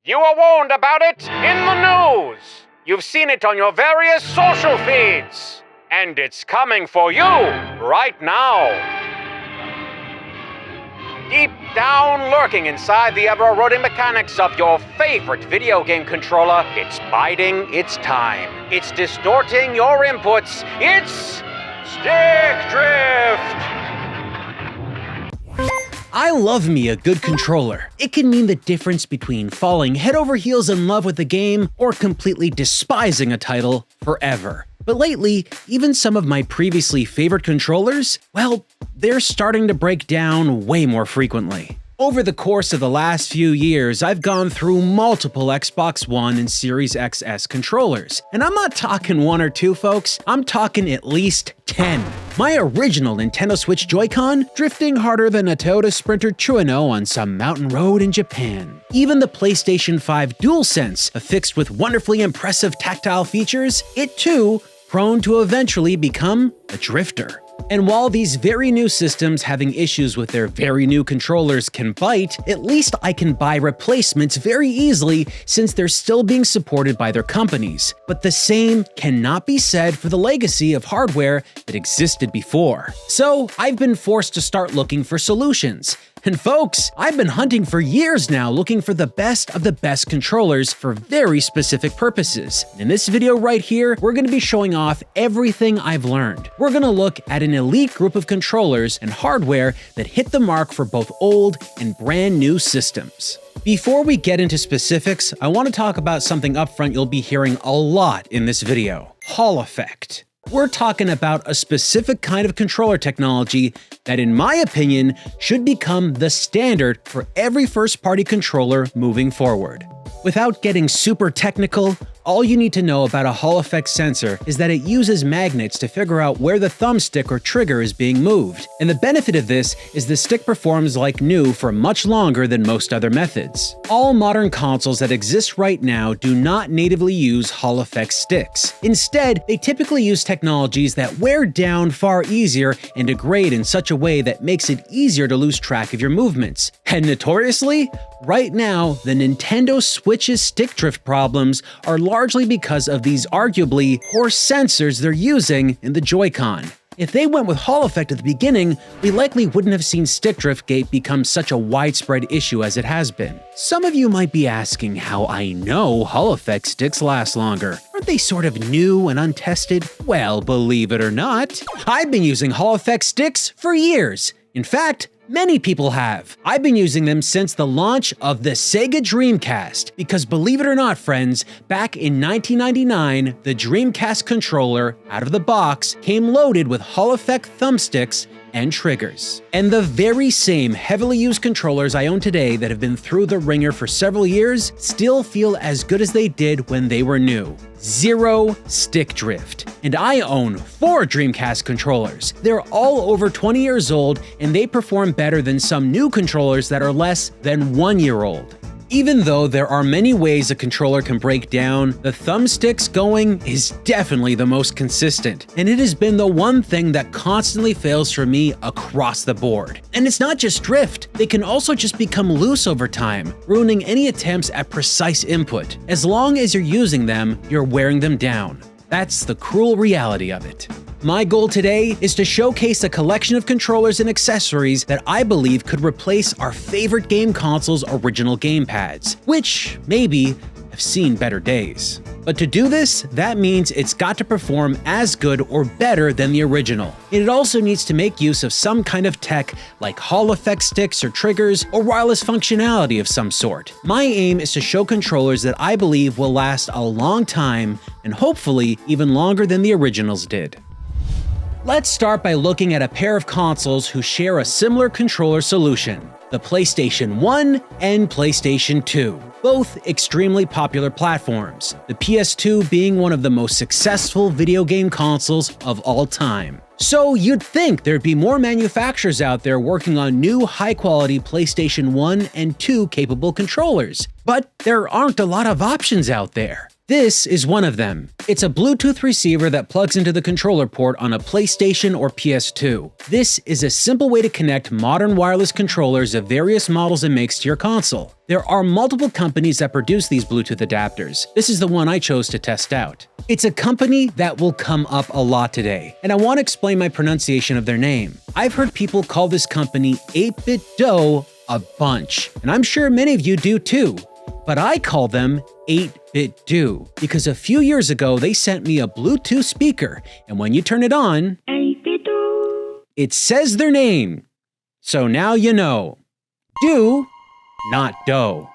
You were warned about it in the news. You've seen it on your various social feeds. And it's coming for you right now. Deep down, lurking inside the ever-eroding mechanics of your favorite video game controller, it's biding its time. It's distorting your inputs. It's Stick Drift! I love me a good controller. It can mean the difference between falling head over heels in love with a game or completely despising a title forever. But lately, even some of my previously favorite controllers, well, they're starting to break down way more frequently. Over the course of the last few years, I've gone through multiple Xbox One and Series XS controllers. And I'm not talking one or two, folks, I'm talking at least 10. My original Nintendo Switch Joy-Con, drifting harder than a Toyota Sprinter Trueno on some mountain road in Japan. Even the PlayStation 5 DualSense, affixed with wonderfully impressive tactile features, it too, prone to eventually become a drifter. And while these very new systems having issues with their very new controllers can bite, at least I can buy replacements very easily since they're still being supported by their companies. But the same cannot be said for the legacy of hardware that existed before. So I've been forced to start looking for solutions. And folks, I've been hunting for years now looking for the best of the best controllers for very specific purposes. In this video right here, we're going to be showing off everything I've learned. We're going to look at an elite group of controllers and hardware that hit the mark for both old and brand new systems. Before we get into specifics, I want to talk about something upfront you'll be hearing a lot in this video: Hall effect. We're talking about a specific kind of controller technology that, in my opinion, should become the standard for every first-party controller moving forward. Without getting super technical, all you need to know about a Hall effect sensor is that it uses magnets to figure out where the thumbstick or trigger is being moved. And the benefit of this is the stick performs like new for much longer than most other methods. All modern consoles that exist right now do not natively use Hall effect sticks. Instead, they typically use technologies that wear down far easier and degrade in such a way that makes it easier to lose track of your movements. And notoriously, right now, the Nintendo Switch's stick drift problems are largely because of these arguably poor sensors they're using in the Joy-Con. If they went with Hall effect at the beginning, we likely wouldn't have seen stick drift gate become such a widespread issue as it has been. Some of you might be asking how I know Hall effect sticks last longer. Aren't they sort of new and untested? Well, believe it or not, I've been using Hall effect sticks for years. In fact, many people have. I've been using them since the launch of the Sega Dreamcast, because believe it or not, friends, back in 1999, the Dreamcast controller, out of the box, came loaded with Hall effect thumbsticks and triggers. And the very same heavily used controllers I own today that have been through the ringer for several years still feel as good as they did when they were new. Zero stick drift. And I own 4 Dreamcast controllers. They're all over 20 years old, and they perform better than some new controllers that are less than 1 year old. Even though there are many ways a controller can break down, the thumbsticks going is definitely the most consistent, and it has been the one thing that constantly fails for me across the board. And it's not just drift, they can also just become loose over time, ruining any attempts at precise input. As long as you're using them, you're wearing them down. That's the cruel reality of it. My goal today is to showcase a collection of controllers and accessories that I believe could replace our favorite game console's original gamepads, which, maybe, have seen better days. But to do this, that means it's got to perform as good or better than the original. And it also needs to make use of some kind of tech like Hall effect sticks or triggers or wireless functionality of some sort. My aim is to show controllers that I believe will last a long time and hopefully even longer than the originals did. Let's start by looking at a pair of consoles who share a similar controller solution: the PlayStation 1 and PlayStation 2. Both extremely popular platforms, the PS2 being one of the most successful video game consoles of all time. So you'd think there'd be more manufacturers out there working on new high-quality PlayStation 1 and 2 capable controllers, but there aren't a lot of options out there. This is one of them. It's a Bluetooth receiver that plugs into the controller port on a PlayStation or PS2. This is a simple way to connect modern wireless controllers of various models and makes to your console. There are multiple companies that produce these Bluetooth adapters. This is the one I chose to test out. It's a company that will come up a lot today, and I want to explain my pronunciation of their name. I've heard people call this company 8-Bit Do a bunch, and I'm sure many of you do too. But I call them 8-Bit Do because a few years ago they sent me a Bluetooth speaker, and when you turn it on, 8-Bit Do, it says their name. So now you know. Do, not Do.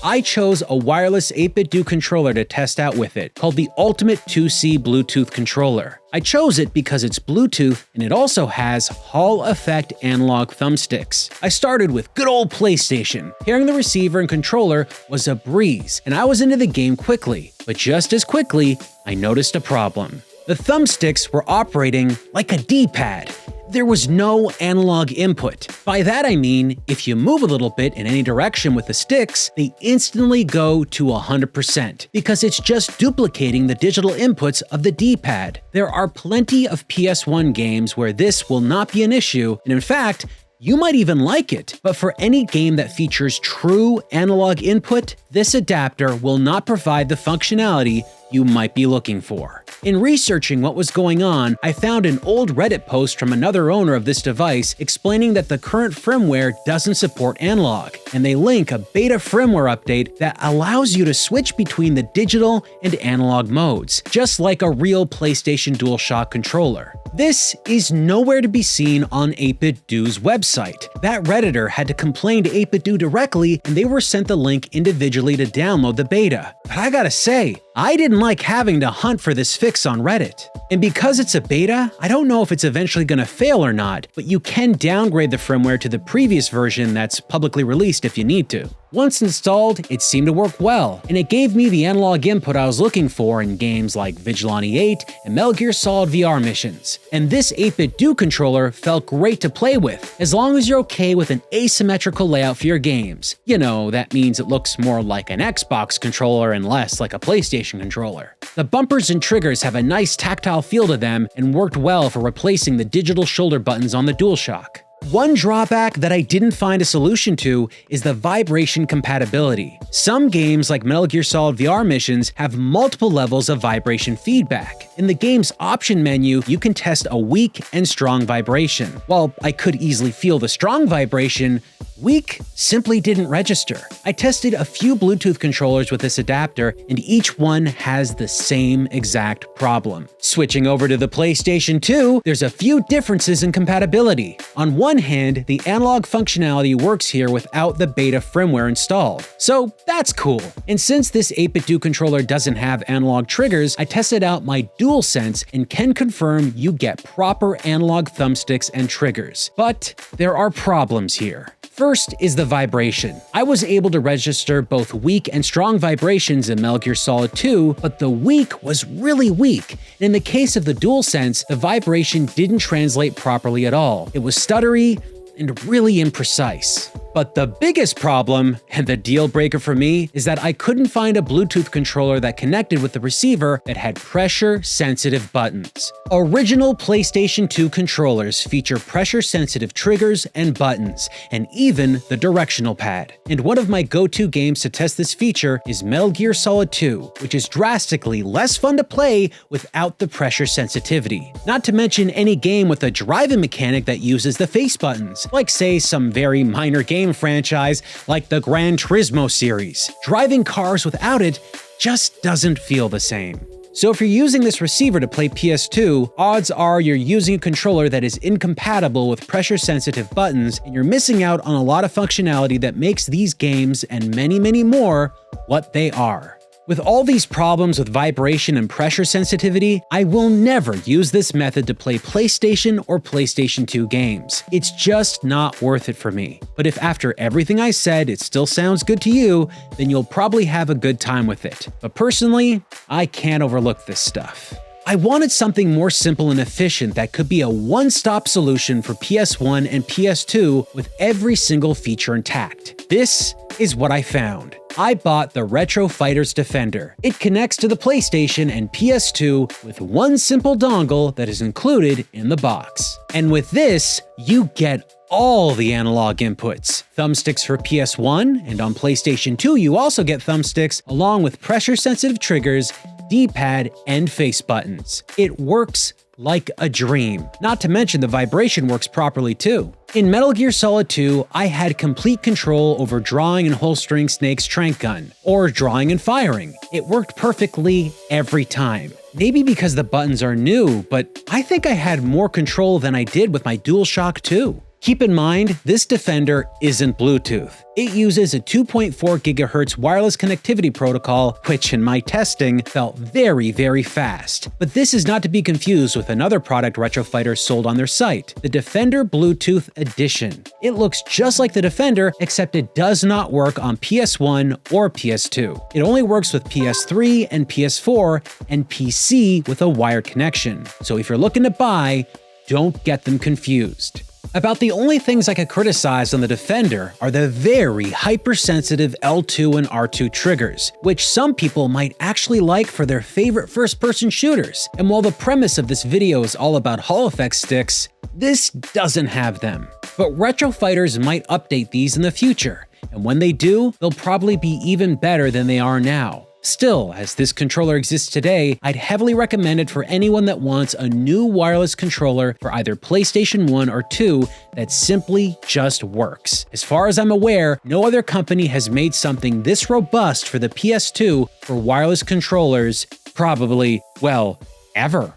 I chose a wireless 8-Bit Do controller to test out with it, called the Ultimate 2C Bluetooth controller. I chose it because it's Bluetooth and it also has Hall effect analog thumbsticks. I started with good old PlayStation. Pairing the receiver and controller was a breeze, and I was into the game quickly. But just as quickly, I noticed a problem. The thumbsticks were operating like a D-pad. There was no analog input. By that I mean, if you move a little bit in any direction with the sticks, they instantly go to 100%, because it's just duplicating the digital inputs of the D-pad. There are plenty of PS1 games where this will not be an issue, and in fact, you might even like it, but for any game that features true analog input, this adapter will not provide the functionality you might be looking for. In researching what was going on, I found an old Reddit post from another owner of this device explaining that the current firmware doesn't support analog, and they link a beta firmware update that allows you to switch between the digital and analog modes, just like a real PlayStation DualShock controller. This is nowhere to be seen on 8-Bit Do's website. That Redditor had to complain to 8-Bit Do directly, and they were sent the link individually to download the beta. But I gotta say, I didn't like having to hunt for this fix on Reddit. And because it's a beta, I don't know if it's eventually gonna fail or not, but you can downgrade the firmware to the previous version that's publicly released if you need to. Once installed, it seemed to work well, and it gave me the analog input I was looking for in games like Vigilante 8 and Metal Gear Solid VR missions. And this 8-Bit Do controller felt great to play with, as long as you're okay with an asymmetrical layout for your games. You know, that means it looks more like an Xbox controller and less like a PlayStation controller. The bumpers and triggers have a nice tactile feel to them and worked well for replacing the digital shoulder buttons on the DualShock. One drawback that I didn't find a solution to is the vibration compatibility. Some games like Metal Gear Solid VR missions have multiple levels of vibration feedback. In the game's option menu, you can test a weak and strong vibration. While I could easily feel the strong vibration, weak simply didn't register. I tested a few Bluetooth controllers with this adapter, and each one has the same exact problem. Switching over to the PlayStation 2, there's a few differences in compatibility. On one hand, the analog functionality works here without the beta firmware installed, so that's cool. And since this 8-Bit Do controller doesn't have analog triggers, I tested out my DualSense and can confirm you get proper analog thumbsticks and triggers. But there are problems here. First is the vibration. I was able to register both weak and strong vibrations in Metal Gear Solid 2, but the weak was really weak. And in the case of the DualSense, the vibration didn't translate properly at all. It was stuttery and really imprecise. But the biggest problem, and the deal breaker for me, is that I couldn't find a Bluetooth controller that connected with the receiver that had pressure-sensitive buttons. Original PlayStation 2 controllers feature pressure-sensitive triggers and buttons, and even the directional pad. And one of my go-to games to test this feature is Metal Gear Solid 2, which is drastically less fun to play without the pressure sensitivity. Not to mention any game with a driving mechanic that uses the face buttons, like say some very minor game franchise like the Gran Turismo series. Driving cars without it just doesn't feel the same. So if you're using this receiver to play PS2, odds are you're using a controller that is incompatible with pressure-sensitive buttons, and you're missing out on a lot of functionality that makes these games, and many, many more, what they are. With all these problems with vibration and pressure sensitivity, I will never use this method to play PlayStation or PlayStation 2 games. It's just not worth it for me. But if after everything I said it still sounds good to you, then you'll probably have a good time with it. But personally, I can't overlook this stuff. I wanted something more simple and efficient that could be a one-stop solution for PS1 and PS2 with every single feature intact. This is what I found. I bought the Retro Fighters Defender. It connects to the PlayStation and PS2 with one simple dongle that is included in the box. And with this, you get all the analog inputs. Thumbsticks for PS1, and on PlayStation 2 you also get thumbsticks along with pressure-sensitive triggers, D-pad, and face buttons. It works like a dream. Not to mention the vibration works properly too. In Metal Gear Solid 2, I had complete control over drawing and holstering Snake's trank gun, or drawing and firing. It worked perfectly every time. Maybe because the buttons are new, but I think I had more control than I did with my DualShock 2. Keep in mind, this Defender isn't Bluetooth. It uses a 2.4 GHz wireless connectivity protocol, which in my testing felt very, very fast. But this is not to be confused with another product Retro Fighters sold on their site, the Defender Bluetooth Edition. It looks just like the Defender, except it does not work on PS1 or PS2. It only works with PS3 and PS4 and PC with a wired connection. So if you're looking to buy, don't get them confused. About the only things I could criticize on the Defender are the very hypersensitive L2 and R2 triggers, which some people might actually like for their favorite first-person shooters. And while the premise of this video is all about Hall effect sticks, this doesn't have them. But Retro Fighters might update these in the future, and when they do, they'll probably be even better than they are now. Still, as this controller exists today, I'd heavily recommend it for anyone that wants a new wireless controller for either PlayStation 1 or 2 that simply just works. As far as I'm aware, no other company has made something this robust for the PS2 for wireless controllers, probably, well, ever.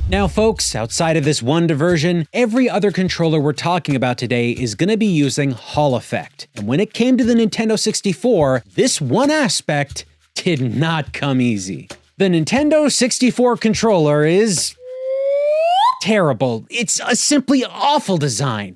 Now folks, outside of this one diversion, every other controller we're talking about today is going to be using Hall effect. And when it came to the Nintendo 64, this one aspect did not come easy. The Nintendo 64 controller is terrible. It's a simply awful design.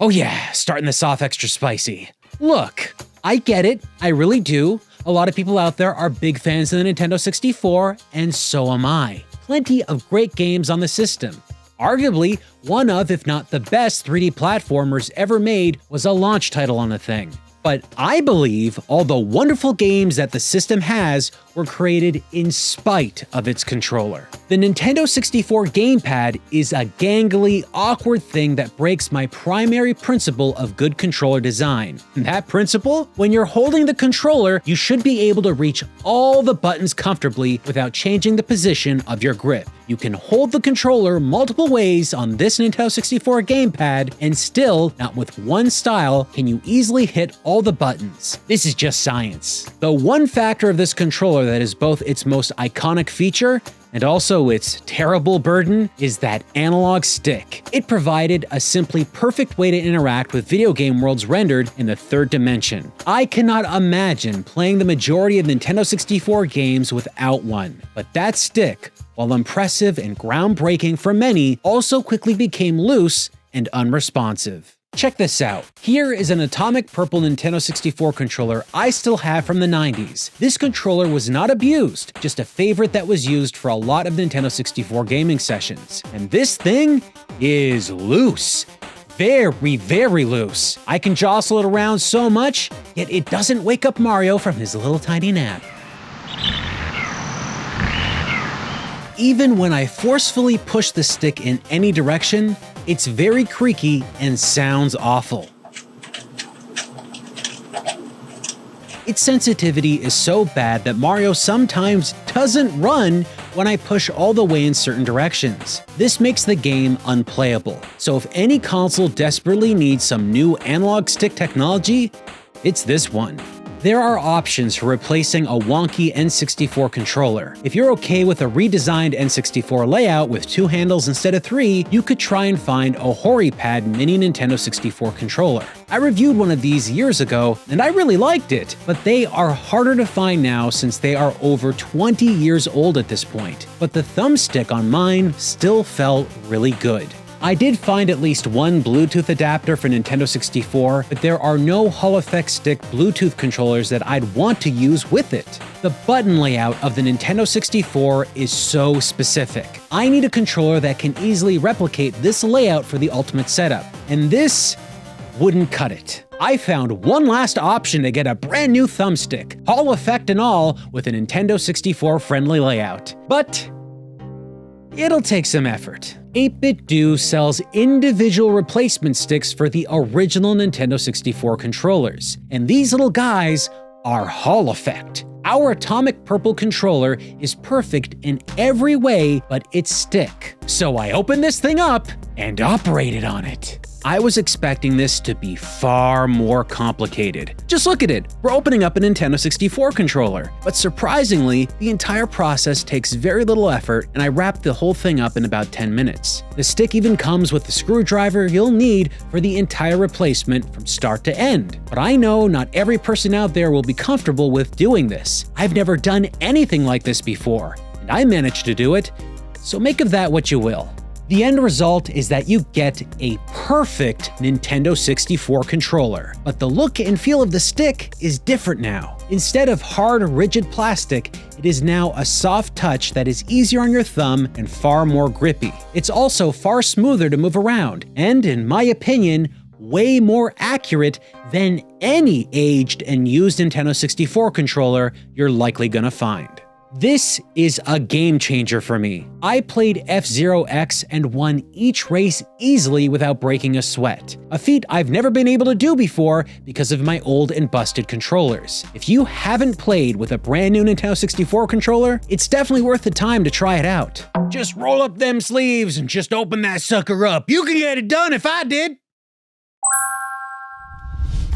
Oh yeah, starting this off extra spicy. Look, I get it, I really do. A lot of people out there are big fans of the Nintendo 64, and so am I. Plenty of great games on the system. Arguably, one of, if not the best 3D platformers ever made was a launch title on the thing. But I believe all the wonderful games that the system has were created in spite of its controller. The Nintendo 64 gamepad is a gangly, awkward thing that breaks my primary principle of good controller design. And that principle? When you're holding the controller, you should be able to reach all the buttons comfortably without changing the position of your grip. You can hold the controller multiple ways on this Nintendo 64 gamepad, and still, not with one style, can you easily hit all the buttons. This is just science. The one factor of this controller that is both its most iconic feature and also its terrible burden is that analog stick. It provided a simply perfect way to interact with video game worlds rendered in the third dimension. I cannot imagine playing the majority of Nintendo 64 games without one, but that stick, while impressive and groundbreaking for many, also quickly became loose and unresponsive. Check this out. Here is an atomic purple Nintendo 64 controller I still have from the 90s. This controller was not abused, just a favorite that was used for a lot of Nintendo 64 gaming sessions. And this thing is loose. Very, very loose. I can jostle it around so much, yet it doesn't wake up Mario from his little tiny nap. Even when I forcefully push the stick in any direction, it's very creaky and sounds awful. Its sensitivity is so bad that Mario sometimes doesn't run when I push all the way in certain directions. This makes the game unplayable. So if any console desperately needs some new analog stick technology, it's this one. There are options for replacing a wonky N64 controller. If you're okay with a redesigned N64 layout with 2 handles instead of 3, you could try and find a Horipad mini Nintendo 64 controller. I reviewed one of these years ago, and I really liked it, but they are harder to find now since they are over 20 years old at this point. But the thumbstick on mine still felt really good. I did find at least one Bluetooth adapter for Nintendo 64, but there are no Hall effect stick Bluetooth controllers that I'd want to use with it. The button layout of the Nintendo 64 is so specific. I need a controller that can easily replicate this layout for the ultimate setup, and this wouldn't cut it. I found one last option to get a brand new thumbstick, Hall effect and all, with a Nintendo 64 friendly layout. But it'll take some effort. 8BitDo sells individual replacement sticks for the original Nintendo 64 controllers, and these little guys are Hall effect. Our atomic purple controller is perfect in every way but its stick. So I opened this thing up and operated on it. I was expecting this to be far more complicated. Just look at it, we're opening up a Nintendo 64 controller. But surprisingly, the entire process takes very little effort and I wrapped the whole thing up in about 10 minutes. The stick even comes with the screwdriver you'll need for the entire replacement from start to end. But I know not every person out there will be comfortable with doing this. I've never done anything like this before, and I managed to do it, so make of that what you will. The end result is that you get a perfect Nintendo 64 controller, but the look and feel of the stick is different now. Instead of hard, rigid plastic, it is now a soft touch that is easier on your thumb and far more grippy. It's also far smoother to move around, and in my opinion, way more accurate than any aged and used Nintendo 64 controller you're likely gonna find. This is a game changer for me. I played F-Zero X and won each race easily without breaking a sweat, a feat I've never been able to do before because of my old and busted controllers. If you haven't played with a brand new Nintendo 64 controller, it's definitely worth the time to try it out. Just roll up them sleeves and just open that sucker up. You can get it done if I did.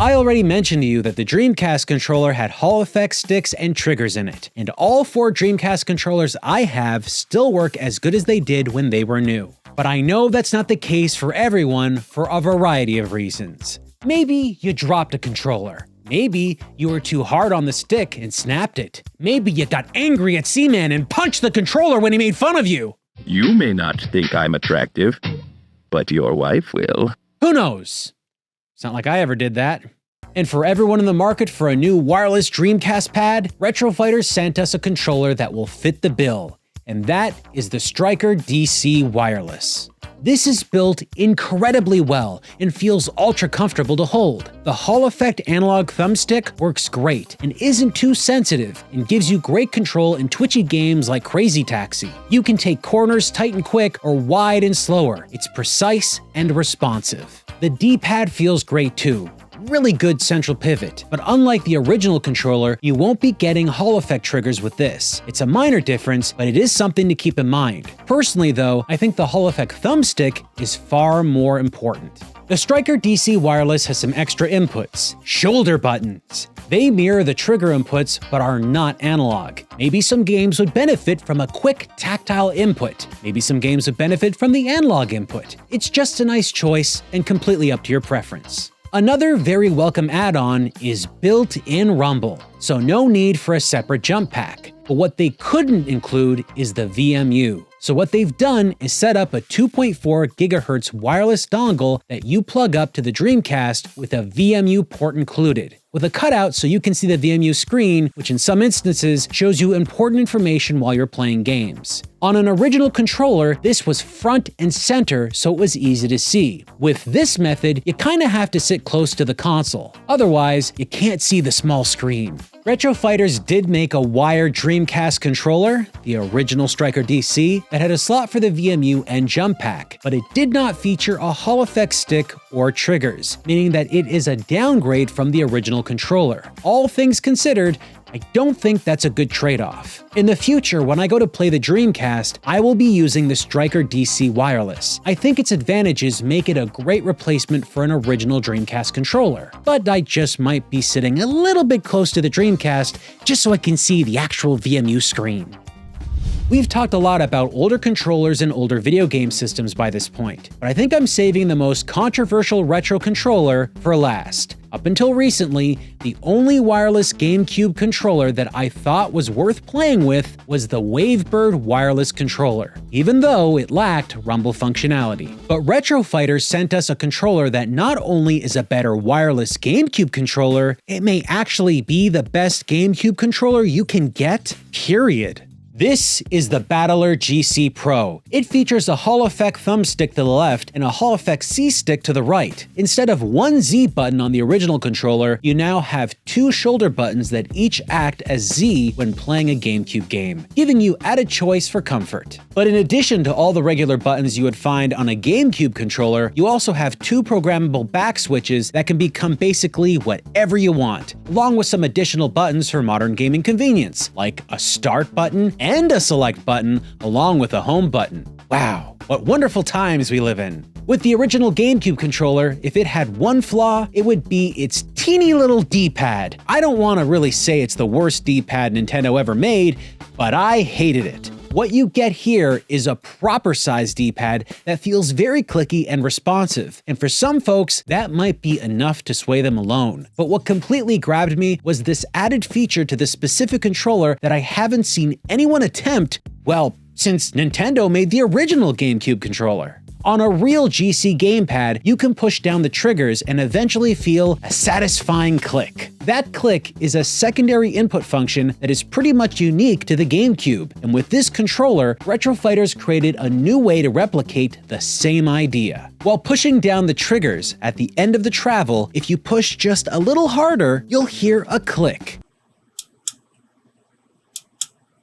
I already mentioned to you that the Dreamcast controller had Hall effect sticks and triggers in it, and all 4 Dreamcast controllers I have still work as good as they did when they were new. But I know that's not the case for everyone for a variety of reasons. Maybe you dropped a controller. Maybe you were too hard on the stick and snapped it. Maybe you got angry at Seaman and punched the controller when he made fun of you. You may not think I'm attractive, but your wife will. Who knows? It's not like I ever did that. And for everyone in the market for a new wireless Dreamcast pad, Retro Fighters sent us a controller that will fit the bill, and that is the StrikerDC Wireless. This is built incredibly well and feels ultra comfortable to hold. The Hall effect analog thumbstick works great and isn't too sensitive and gives you great control in twitchy games like Crazy Taxi. You can take corners tight and quick or wide and slower. It's precise and responsive. The D-pad feels great too. Really good central pivot, but unlike the original controller, you won't be getting Hall effect triggers with this. It's a minor difference, but it is something to keep in mind. Personally though, I think the Hall effect thumbstick is far more important. The StrikerDC Wireless has some extra inputs. Shoulder buttons. They mirror the trigger inputs, but are not analog. Maybe some games would benefit from a quick tactile input. Maybe some games would benefit from the analog input. It's just a nice choice and completely up to your preference. Another very welcome add-on is built-in rumble, so no need for a separate jump pack. But what they couldn't include is the VMU. So what they've done is set up a 2.4 GHz wireless dongle that you plug up to the Dreamcast with a VMU port included, with a cutout so you can see the VMU screen, which in some instances shows you important information while you're playing games. On an original controller, this was front and center, so it was easy to see. With this method, you kinda have to sit close to the console. Otherwise, you can't see the small screen. Retro Fighters did make a wired Dreamcast controller, the original StrikerDC, that had a slot for the VMU and jump pack, but it did not feature a Hall effect stick or triggers, meaning that it is a downgrade from the original controller. All things considered, I don't think that's a good trade-off. In the future, when I go to play the Dreamcast, I will be using the StrikerDC Wireless. I think its advantages make it a great replacement for an original Dreamcast controller, but I just might be sitting a little bit close to the Dreamcast just so I can see the actual VMU screen. We've talked a lot about older controllers and older video game systems by this point, but I think I'm saving the most controversial retro controller for last. Up until recently, the only wireless GameCube controller that I thought was worth playing with was the Wavebird wireless controller, even though it lacked rumble functionality. But Retro Fighters sent us a controller that not only is a better wireless GameCube controller, it may actually be the best GameCube controller you can get, period. This is the BattlerGC Pro. It features a Hall Effect thumbstick to the left and a Hall Effect C stick to the right. Instead of one Z button on the original controller, you now have two shoulder buttons that each act as Z when playing a GameCube game, giving you added choice for comfort. But in addition to all the regular buttons you would find on a GameCube controller, you also have two programmable back switches that can become basically whatever you want, along with some additional buttons for modern gaming convenience, like a start button and a select button, along with a home button. Wow, what wonderful times we live in. With the original GameCube controller, if it had one flaw, it would be its teeny little D-pad. I don't want to really say it's the worst D-pad Nintendo ever made, but I hated it. What you get here is a proper sized D-pad that feels very clicky and responsive, and for some folks, that might be enough to sway them alone. But what completely grabbed me was this added feature to this specific controller that I haven't seen anyone attempt, well, since Nintendo made the original GameCube controller. On a real GC gamepad, you can push down the triggers and eventually feel a satisfying click. That click is a secondary input function that is pretty much unique to the GameCube, and with this controller, retro fighters created a new way to replicate the same idea. While pushing down the triggers, at the end of the travel, if you push just a little harder, you'll hear a click,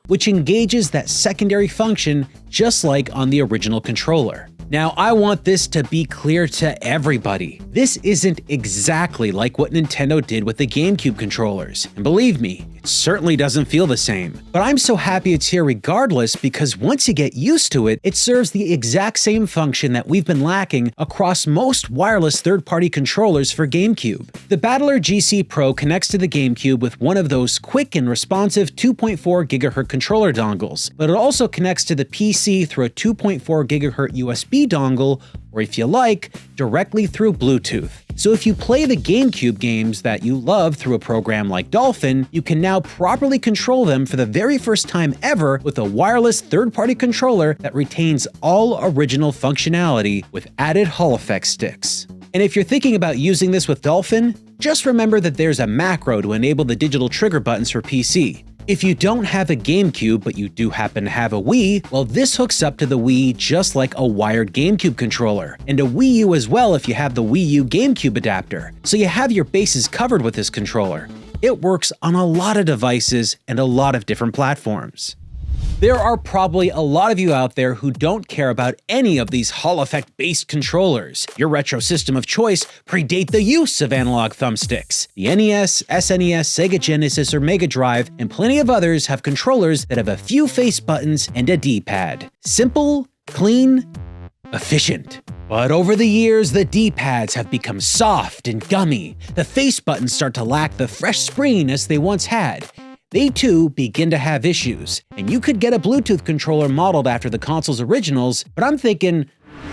which engages that secondary function just like on the original controller. Now, I want this to be clear to everybody. This isn't exactly like what Nintendo did with the GameCube controllers, and believe me, it certainly doesn't feel the same. But I'm so happy it's here regardless, because once you get used to it, it serves the exact same function that we've been lacking across most wireless third-party controllers for GameCube. The BattlerGC Pro connects to the GameCube with one of those quick and responsive 2.4 GHz controller dongles, but it also connects to the PC through a 2.4 GHz USB dongle, or if you like, directly through Bluetooth. So if you play the GameCube games that you love through a program like Dolphin, you can now properly control them for the very first time ever with a wireless third-party controller that retains all original functionality with added Hall Effect sticks. And if you're thinking about using this with Dolphin, just remember that there's a macro to enable the digital trigger buttons for PC. If you don't have a GameCube, but you do happen to have a Wii, well, this hooks up to the Wii just like a wired GameCube controller, and a Wii U as well if you have the Wii U GameCube adapter. So you have your bases covered with this controller. It works on a lot of devices and a lot of different platforms. There are probably a lot of you out there who don't care about any of these Hall Effect based controllers. Your retro system of choice predate the use of analog thumbsticks. The NES, SNES, Sega Genesis, or Mega Drive, and plenty of others have controllers that have a few face buttons and a D-pad. Simple, clean, efficient. But over the years, the D-pads have become soft and gummy. The face buttons start to lack the fresh springiness they once had. They too begin to have issues, and you could get a Bluetooth controller modeled after the console's originals, but I'm thinking,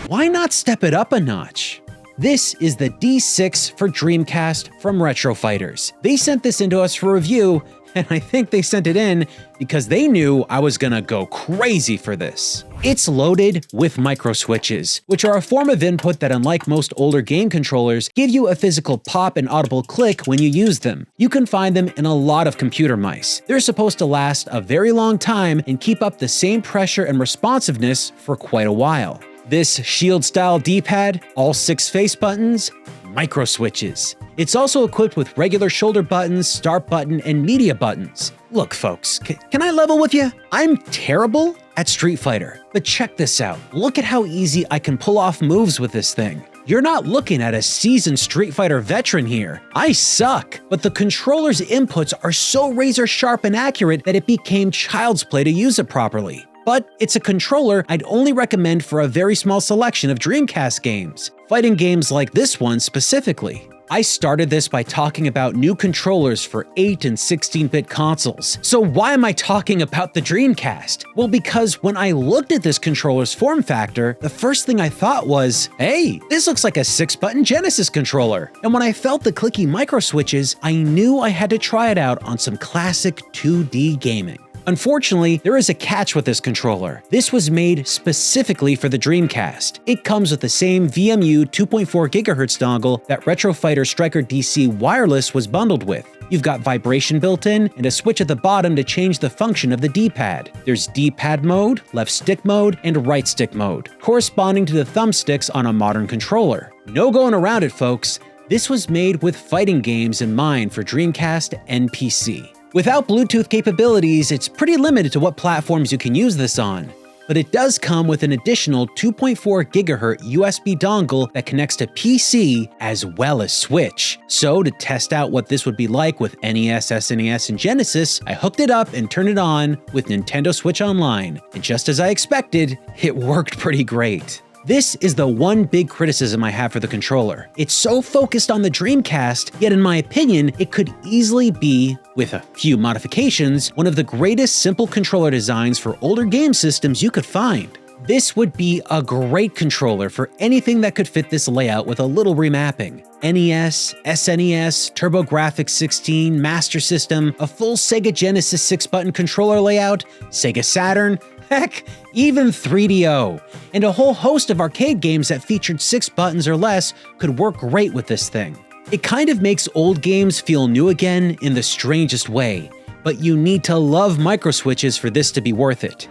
why not step it up a notch? This is the D6 for Dreamcast from Retro Fighters. They sent this into us for review, and I think they sent it in because they knew I was gonna go crazy for this. It's loaded with micro switches, which are a form of input that, unlike most older game controllers, give you a physical pop and audible click when you use them. You can find them in a lot of computer mice. They're supposed to last a very long time and keep up the same pressure and responsiveness for quite a while. This shield-style D-pad, all 6 face buttons, micro switches. It's also equipped with regular shoulder buttons, start button, and media buttons. Look folks, can I level with you? I'm terrible at Street Fighter, but check this out. Look at how easy I can pull off moves with this thing. You're not looking at a seasoned Street Fighter veteran here. I suck, but the controller's inputs are so razor sharp and accurate that it became child's play to use it properly. But it's a controller I'd only recommend for a very small selection of Dreamcast games, fighting games like this one specifically. I started this by talking about new controllers for 8 and 16-bit consoles. So why am I talking about the Dreamcast? Well, because when I looked at this controller's form factor, the first thing I thought was, hey, this looks like a 6-button Genesis controller. And when I felt the clicky micro switches, I knew I had to try it out on some classic 2D gaming. Unfortunately, there is a catch with this controller. This was made specifically for the Dreamcast. It comes with the same VMU 2.4 GHz dongle that Retro Fighter StrikerDC Wireless was bundled with. You've got vibration built in, and a switch at the bottom to change the function of the D-pad. There's D-pad mode, left stick mode, and right stick mode, corresponding to the thumbsticks on a modern controller. No going around it, folks. This was made with fighting games in mind for Dreamcast and PC. Without Bluetooth capabilities, it's pretty limited to what platforms you can use this on. But it does come with an additional 2.4 GHz USB dongle that connects to PC as well as Switch. So to test out what this would be like with NES, SNES, and Genesis, I hooked it up and turned it on with Nintendo Switch Online. And just as I expected, it worked pretty great. This is the one big criticism I have for the controller. It's so focused on the Dreamcast, yet in my opinion, it could easily be, with a few modifications, one of the greatest simple controller designs for older game systems you could find. This would be a great controller for anything that could fit this layout with a little remapping. NES, SNES, TurboGrafx-16, Master System, a full Sega Genesis 6-button controller layout, Sega Saturn, heck, even 3DO. And a whole host of arcade games that featured 6 buttons or less could work great with this thing. It kind of makes old games feel new again in the strangest way, but you need to love microswitches for this to be worth it.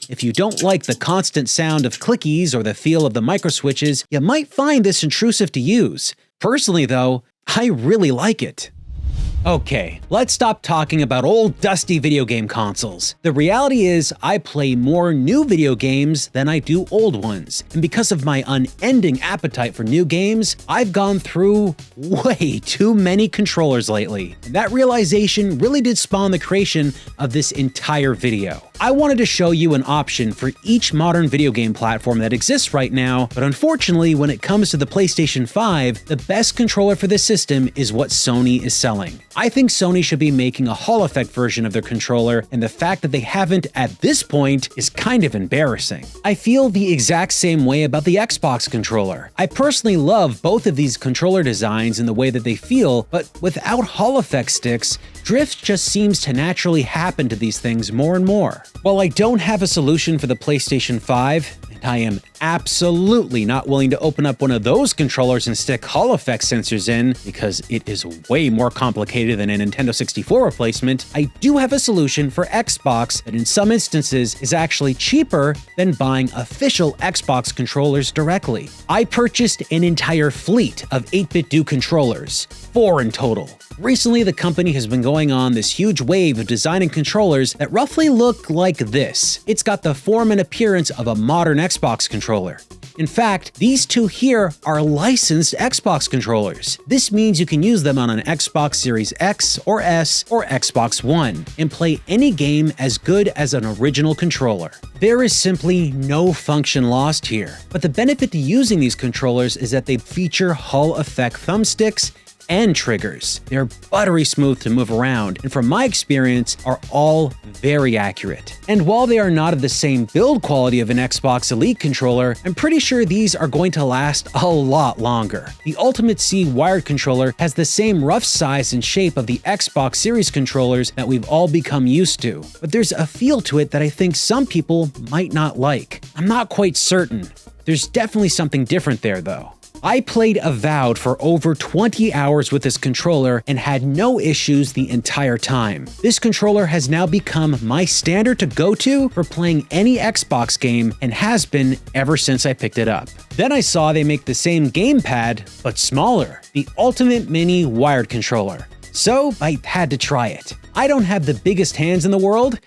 If you don't like the constant sound of clickies or the feel of the microswitches, you might find this intrusive to use. Personally though, I really like it. Okay, let's stop talking about old dusty video game consoles. The reality is I play more new video games than I do old ones. And because of my unending appetite for new games, I've gone through way too many controllers lately. And that realization really did spawn the creation of this entire video. I wanted to show you an option for each modern video game platform that exists right now, but unfortunately when it comes to the PlayStation 5, the best controller for this system is what Sony is selling. I think Sony should be making a Hall effect version of their controller, and the fact that they haven't at this point is kind of embarrassing. I feel the exact same way about the Xbox controller. I personally love both of these controller designs in the way that they feel, but without Hall effect sticks, drift just seems to naturally happen to these things more and more. While I don't have a solution for the PlayStation 5, and I am absolutely not willing to open up one of those controllers and stick Hall effect sensors in, because it is way more complicated than a Nintendo 64 replacement, I do have a solution for Xbox that in some instances is actually cheaper than buying official Xbox controllers directly. I purchased an entire fleet of 8BitDo controllers, 4 in total. Recently, the company has been going on this huge wave of designing controllers that roughly look like this. It's got the form and appearance of a modern Xbox controller. In fact, these two here are licensed Xbox controllers. This means you can use them on an Xbox Series X or S or Xbox One and play any game as good as an original controller. There is simply no function lost here, but the benefit to using these controllers is that they feature Hall effect thumbsticks and triggers. They're buttery smooth to move around, and from my experience, are all very accurate. And while they are not of the same build quality of an Xbox Elite controller, I'm pretty sure these are going to last a lot longer. The Ultimate C wired controller has the same rough size and shape of the Xbox Series controllers that we've all become used to, but there's a feel to it that I think some people might not like. I'm not quite certain. There's definitely something different there though. I played Avowed for over 20 hours with this controller and had no issues the entire time. This controller has now become my standard to go to for playing any Xbox game and has been ever since I picked it up. Then I saw they make the same gamepad, but smaller, the Ultimate Mini wired controller. So I had to try it. I don't have the biggest hands in the world,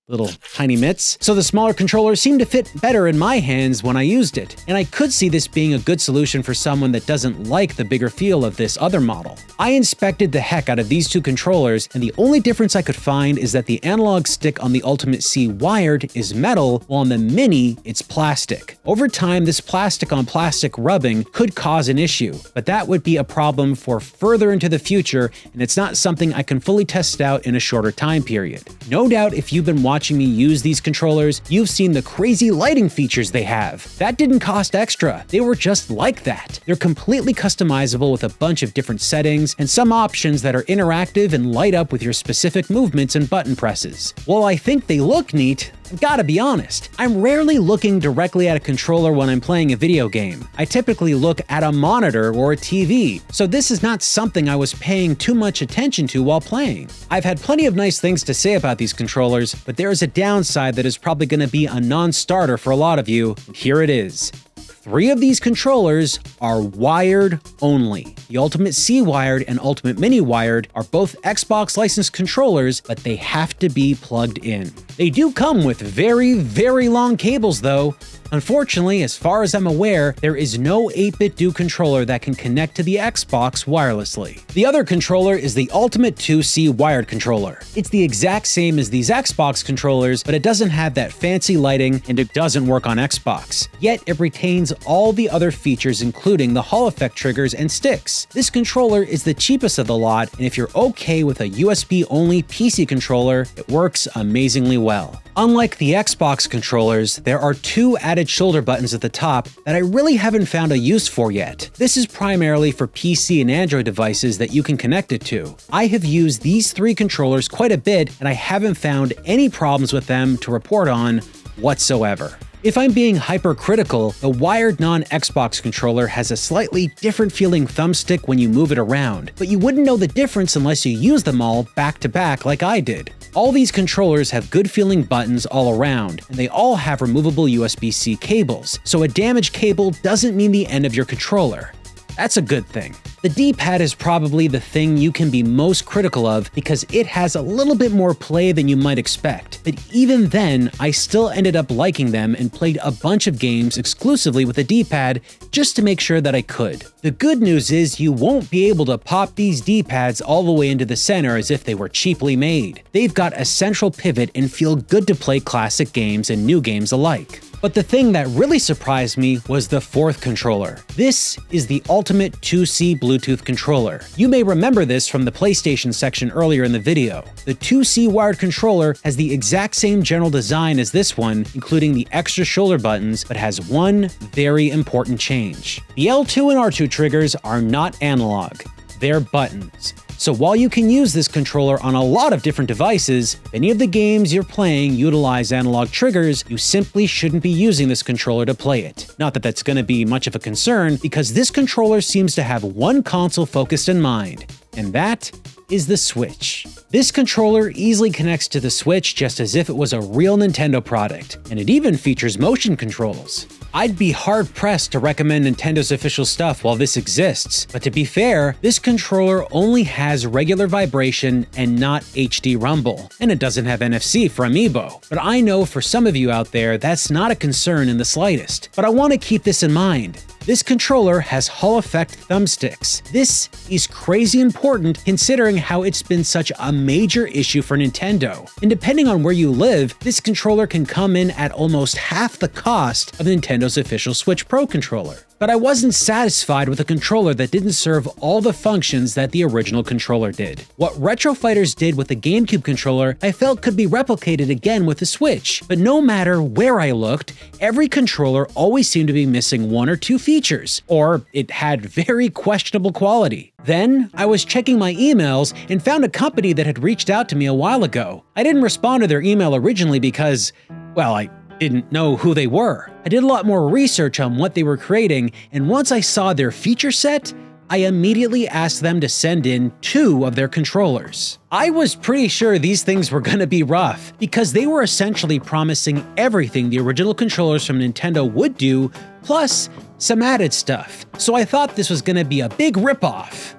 little tiny mitts, so the smaller controller seemed to fit better in my hands when I used it, and I could see this being a good solution for someone that doesn't like the bigger feel of this other model. I inspected the heck out of these two controllers, and the only difference I could find is that the analog stick on the Ultimate C wired is metal, while on the Mini, it's plastic. Over time, this plastic on plastic rubbing could cause an issue, but that would be a problem for further into the future, and it's not something I can fully test out in a shorter time period. No doubt if you've been watching me use these controllers, you've seen the crazy lighting features they have. That didn't cost extra. They were just like that. They're completely customizable with a bunch of different settings and some options that are interactive and light up with your specific movements and button presses. While I think they look neat, I've gotta be honest, I'm rarely looking directly at a controller when I'm playing a video game. I typically look at a monitor or a TV, so this is not something I was paying too much attention to while playing. I've had plenty of nice things to say about these controllers, but there is a downside that is probably gonna be a non-starter for a lot of you, and here it is. 3 of these controllers are wired only. The Ultimate C Wired and Ultimate Mini Wired are both Xbox licensed controllers, but they have to be plugged in. They do come with very, very long cables though. Unfortunately, as far as I'm aware, there is no 8-bit Do controller that can connect to the Xbox wirelessly. The other controller is the Ultimate 2C Wired controller. It's the exact same as these Xbox controllers, but it doesn't have that fancy lighting and it doesn't work on Xbox. Yet it retains all the other features including the Hall effect triggers and sticks. This controller is the cheapest of the lot, and if you're okay with a USB-only PC controller, it works amazingly well. Unlike the Xbox controllers, there are 2 added shoulder buttons at the top that I really haven't found a use for yet. This is primarily for PC and Android devices that you can connect it to. I have used these 3 controllers quite a bit, and I haven't found any problems with them to report on whatsoever. If I'm being hypercritical, the wired non-Xbox controller has a slightly different feeling thumbstick when you move it around, but you wouldn't know the difference unless you use them all back to back like I did. All these controllers have good feeling buttons all around, and they all have removable USB-C cables, so a damaged cable doesn't mean the end of your controller. That's a good thing. The D-pad is probably the thing you can be most critical of because it has a little bit more play than you might expect, but even then, I still ended up liking them and played a bunch of games exclusively with the D-pad just to make sure that I could. The good news is you won't be able to pop these D-pads all the way into the center as if they were cheaply made. They've got a central pivot and feel good to play classic games and new games alike. But the thing that really surprised me was the 4th controller. This is the Ultimate 2C Bluetooth controller. You may remember this from the PlayStation section earlier in the video. The 2C wired controller has the exact same general design as this one, including the extra shoulder buttons, but has one very important change. The L2 and R2 triggers are not analog, they're buttons. So while you can use this controller on a lot of different devices, if any of the games you're playing utilize analog triggers, you simply shouldn't be using this controller to play it. Not that that's going to be much of a concern, because this controller seems to have one console focused in mind, and that is the Switch. This controller easily connects to the Switch just as if it was a real Nintendo product, and it even features motion controls. I'd be hard-pressed to recommend Nintendo's official stuff while this exists, but to be fair, this controller only has regular vibration and not HD rumble, and it doesn't have NFC for Amiibo. But I know for some of you out there, that's not a concern in the slightest. But I want to keep this in mind. This controller has Hall effect thumbsticks. This is crazy important considering how it's been such a major issue for Nintendo. And depending on where you live, this controller can come in at almost half the cost of Nintendo's official Switch Pro controller. But I wasn't satisfied with a controller that didn't serve all the functions that the original controller did. What Retro Fighters did with the GameCube controller, I felt could be replicated again with the Switch. But no matter where I looked, every controller always seemed to be missing 1 or 2 features, or it had very questionable quality. Then, I was checking my emails and found a company that had reached out to me a while ago. I didn't respond to their email originally because, well, I didn't know who they were. I did a lot more research on what they were creating, and once I saw their feature set, I immediately asked them to send in 2 of their controllers. I was pretty sure these things were gonna be rough, because they were essentially promising everything the original controllers from Nintendo would do, plus some added stuff. So I thought this was gonna be a big ripoff.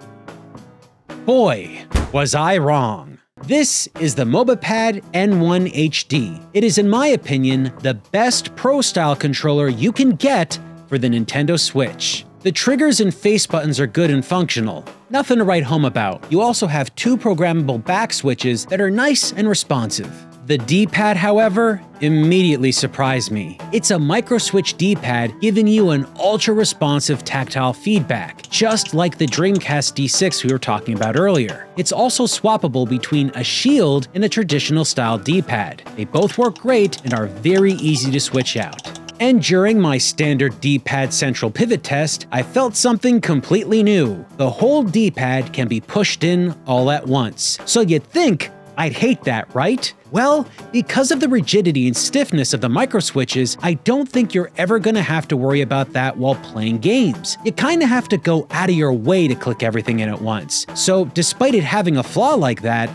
Boy, was I wrong. This is the Mobapad N1 HD. It is, in my opinion, the best pro-style controller you can get for the Nintendo Switch. The triggers and face buttons are good and functional. Nothing to write home about. You also have 2 programmable back switches that are nice and responsive. The D-pad, however, immediately surprised me. It's a micro-switch D-pad giving you an ultra-responsive tactile feedback, just like the Dreamcast D6 we were talking about earlier. It's also swappable between a Shield and a traditional style D-pad. They both work great and are very easy to switch out. And during my standard D-pad central pivot test, I felt something completely new. The whole D-pad can be pushed in all at once. So you'd think I'd hate that, right? Well, because of the rigidity and stiffness of the microswitches, I don't think you're ever gonna have to worry about that while playing games. You kinda have to go out of your way to click everything in at once. So despite it having a flaw like that,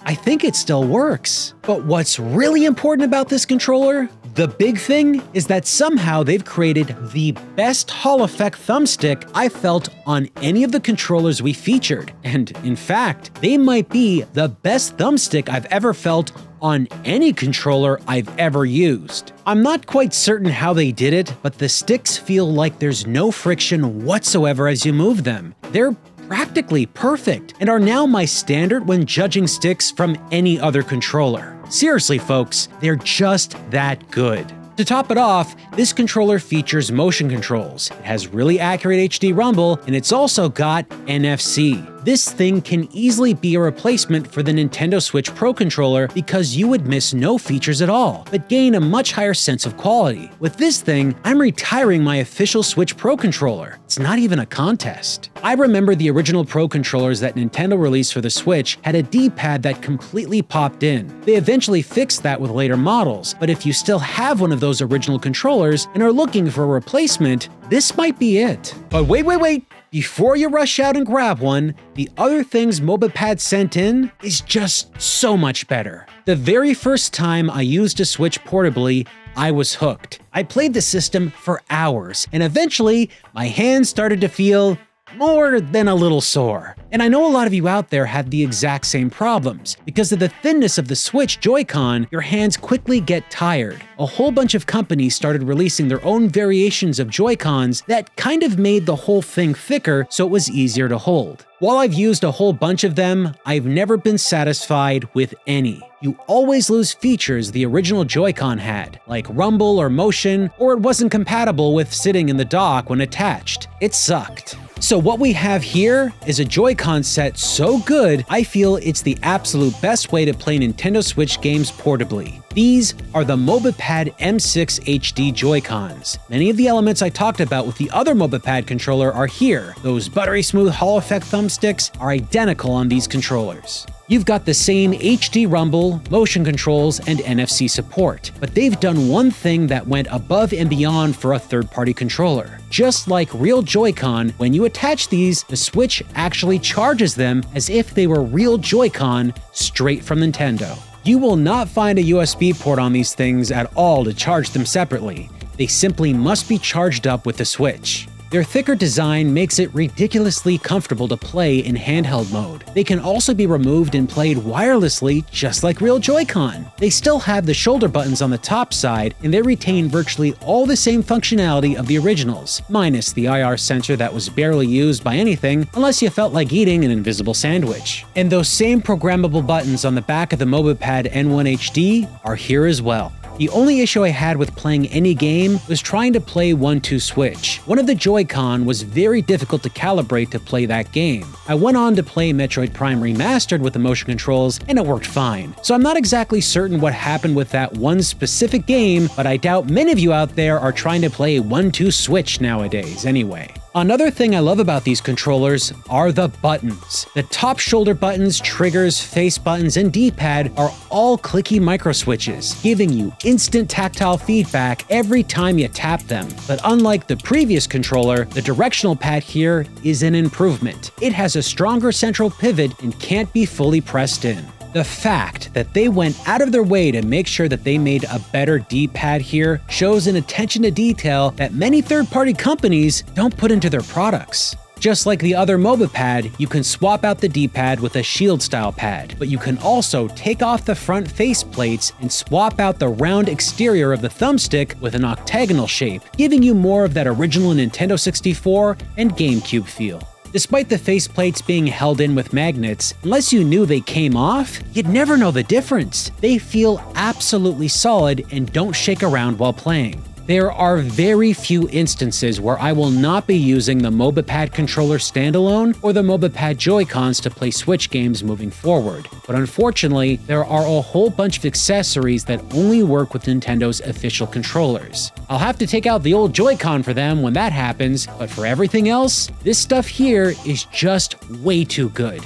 I think it still works. But what's really important about this controller? The big thing is that somehow they've created the best Hall effect thumbstick I felt on any of the controllers we featured. And in fact, they might be the best thumbstick I've ever felt on any controller I've ever used. I'm not quite certain how they did it, but the sticks feel like there's no friction whatsoever as you move them. They're practically perfect and are now my standard when judging sticks from any other controller. Seriously, folks, they're just that good. To top it off, this controller features motion controls. It has really accurate HD rumble, and it's also got NFC. This thing can easily be a replacement for the Nintendo Switch Pro controller because you would miss no features at all, but gain a much higher sense of quality. With this thing, I'm retiring my official Switch Pro controller. It's not even a contest. I remember the original Pro controllers that Nintendo released for the Switch had a D-pad that completely popped in. They eventually fixed that with later models, but if you still have one of those original controllers and are looking for a replacement, this might be it. But wait! Before you rush out and grab one, the other things Mobapad sent in is just so much better. The very first time I used a Switch portably, I was hooked. I played the system for hours, and eventually, my hands started to feel more than a little sore. And I know a lot of you out there have the exact same problems. Because of the thinness of the Switch Joy-Con, your hands quickly get tired. A whole bunch of companies started releasing their own variations of Joy-Cons that kind of made the whole thing thicker so it was easier to hold. While I've used a whole bunch of them, I've never been satisfied with any. You always lose features the original Joy-Con had, like rumble or motion, or it wasn't compatible with sitting in the dock when attached. It sucked. So what we have here is a Joy-Con set so good, I feel it's the absolute best way to play Nintendo Switch games portably. These are the Mobapad M6 HD Joy-Cons. Many of the elements I talked about with the other Mobapad controller are here. Those buttery smooth Hall effect thumbsticks are identical on these controllers. You've got the same HD rumble, motion controls, and NFC support, but they've done one thing that went above and beyond for a third-party controller. Just like real Joy-Con, when you attach these, the Switch actually charges them as if they were real Joy-Con straight from Nintendo. You will not find a USB port on these things at all to charge them separately. They simply must be charged up with the Switch. Their thicker design makes it ridiculously comfortable to play in handheld mode. They can also be removed and played wirelessly just like real Joy-Con. They still have the shoulder buttons on the top side, and they retain virtually all the same functionality of the originals, minus the IR sensor that was barely used by anything unless you felt like eating an invisible sandwich. And those same programmable buttons on the back of the Mobapad N1 HD are here as well. The only issue I had with playing any game was trying to play 1-2 Switch. One of the Joy-Con was very difficult to calibrate to play that game. I went on to play Metroid Prime Remastered with the motion controls, and it worked fine. So I'm not exactly certain what happened with that one specific game, but I doubt many of you out there are trying to play 1-2 Switch nowadays anyway. Another thing I love about these controllers are the buttons. The top shoulder buttons, triggers, face buttons, and D-pad are all clicky micro switches, giving you instant tactile feedback every time you tap them. But unlike the previous controller, the directional pad here is an improvement. It has a stronger central pivot and can't be fully pressed in. The fact that they went out of their way to make sure that they made a better D-pad here shows an attention to detail that many third-party companies don't put into their products. Just like the other Mobapad, you can swap out the D-pad with a shield-style pad, but you can also take off the front face plates and swap out the round exterior of the thumbstick with an octagonal shape, giving you more of that original Nintendo 64 and GameCube feel. Despite the faceplates being held in with magnets, unless you knew they came off, you'd never know the difference. They feel absolutely solid and don't shake around while playing. There are very few instances where I will not be using the Mobapad controller standalone or the Mobapad Joy-Cons to play Switch games moving forward. But unfortunately, there are a whole bunch of accessories that only work with Nintendo's official controllers. I'll have to take out the old Joy-Con for them when that happens, but for everything else, this stuff here is just way too good.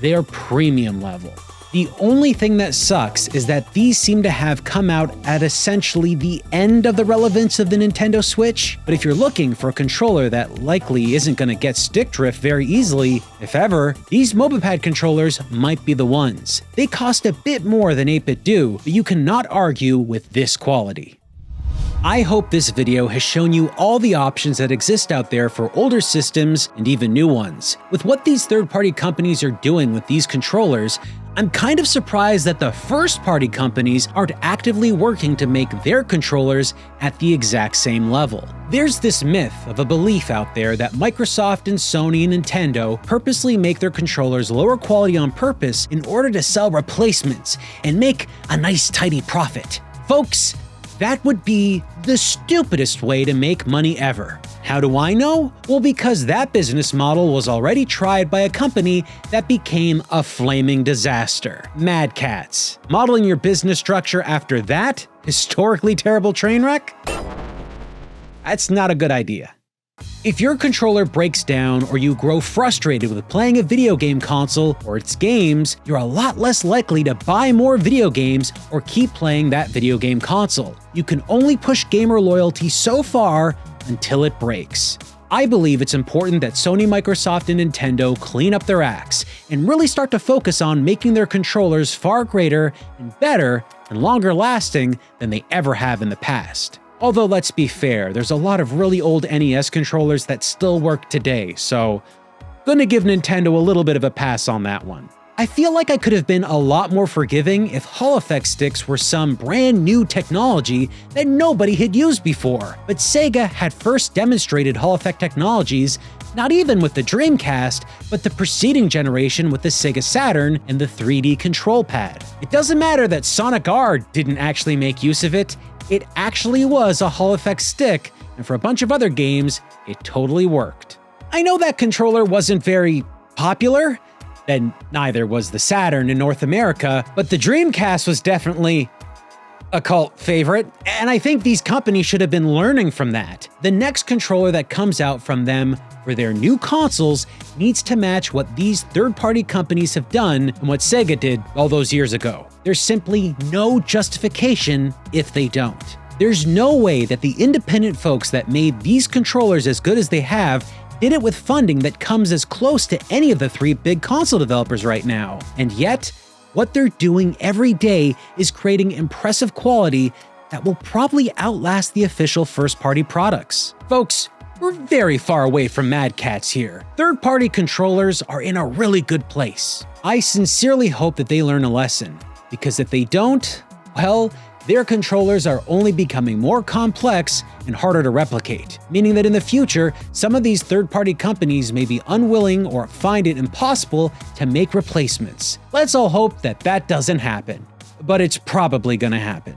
They're premium level. The only thing that sucks is that these seem to have come out at essentially the end of the relevance of the Nintendo Switch, but if you're looking for a controller that likely isn't going to get stick drift very easily, if ever, these Mobapad controllers might be the ones. They cost a bit more than 8-bit do, but you cannot argue with this quality. I hope this video has shown you all the options that exist out there for older systems and even new ones. With what these third-party companies are doing with these controllers, I'm kind of surprised that the first-party companies aren't actively working to make their controllers at the exact same level. There's this myth of a belief out there that Microsoft and Sony and Nintendo purposely make their controllers lower quality on purpose in order to sell replacements and make a nice tidy profit. Folks, that would be the stupidest way to make money ever. How do I know? Well, because that business model was already tried by a company that became a flaming disaster. Mad Catz. Modeling your business structure after that historically terrible train wreck? That's not a good idea. If your controller breaks down or you grow frustrated with playing a video game console or its games, you're a lot less likely to buy more video games or keep playing that video game console. You can only push gamer loyalty so far until it breaks. I believe it's important that Sony, Microsoft, and Nintendo clean up their acts and really start to focus on making their controllers far greater and better and longer lasting than they ever have in the past. Although let's be fair, there's a lot of really old NES controllers that still work today, so gonna give Nintendo a little bit of a pass on that one. I feel like I could have been a lot more forgiving if Hall effect sticks were some brand new technology that nobody had used before, but Sega had first demonstrated Hall effect technologies not even with the Dreamcast, but the preceding generation with the Sega Saturn and the 3D control pad. It doesn't matter that Sonic R didn't actually make use of it, it actually was a Hall effect stick, and for a bunch of other games, it totally worked. I know that controller wasn't very popular, and neither was the Saturn in North America, but the Dreamcast was definitely a cult favorite, and I think these companies should have been learning from that. The next controller that comes out from them for their new consoles needs to match what these third-party companies have done and what Sega did all those years ago. There's simply no justification if they don't. There's no way that the independent folks that made these controllers as good as they have did it with funding that comes as close to any of the three big console developers right now. And yet, what they're doing every day is creating impressive quality that will probably outlast the official first-party products. Folks, we're very far away from Mad Catz here. Third-party controllers are in a really good place. I sincerely hope that they learn a lesson, because if they don't, well, their controllers are only becoming more complex and harder to replicate, meaning that in the future, some of these third-party companies may be unwilling or find it impossible to make replacements. Let's all hope that that doesn't happen, but it's probably gonna happen.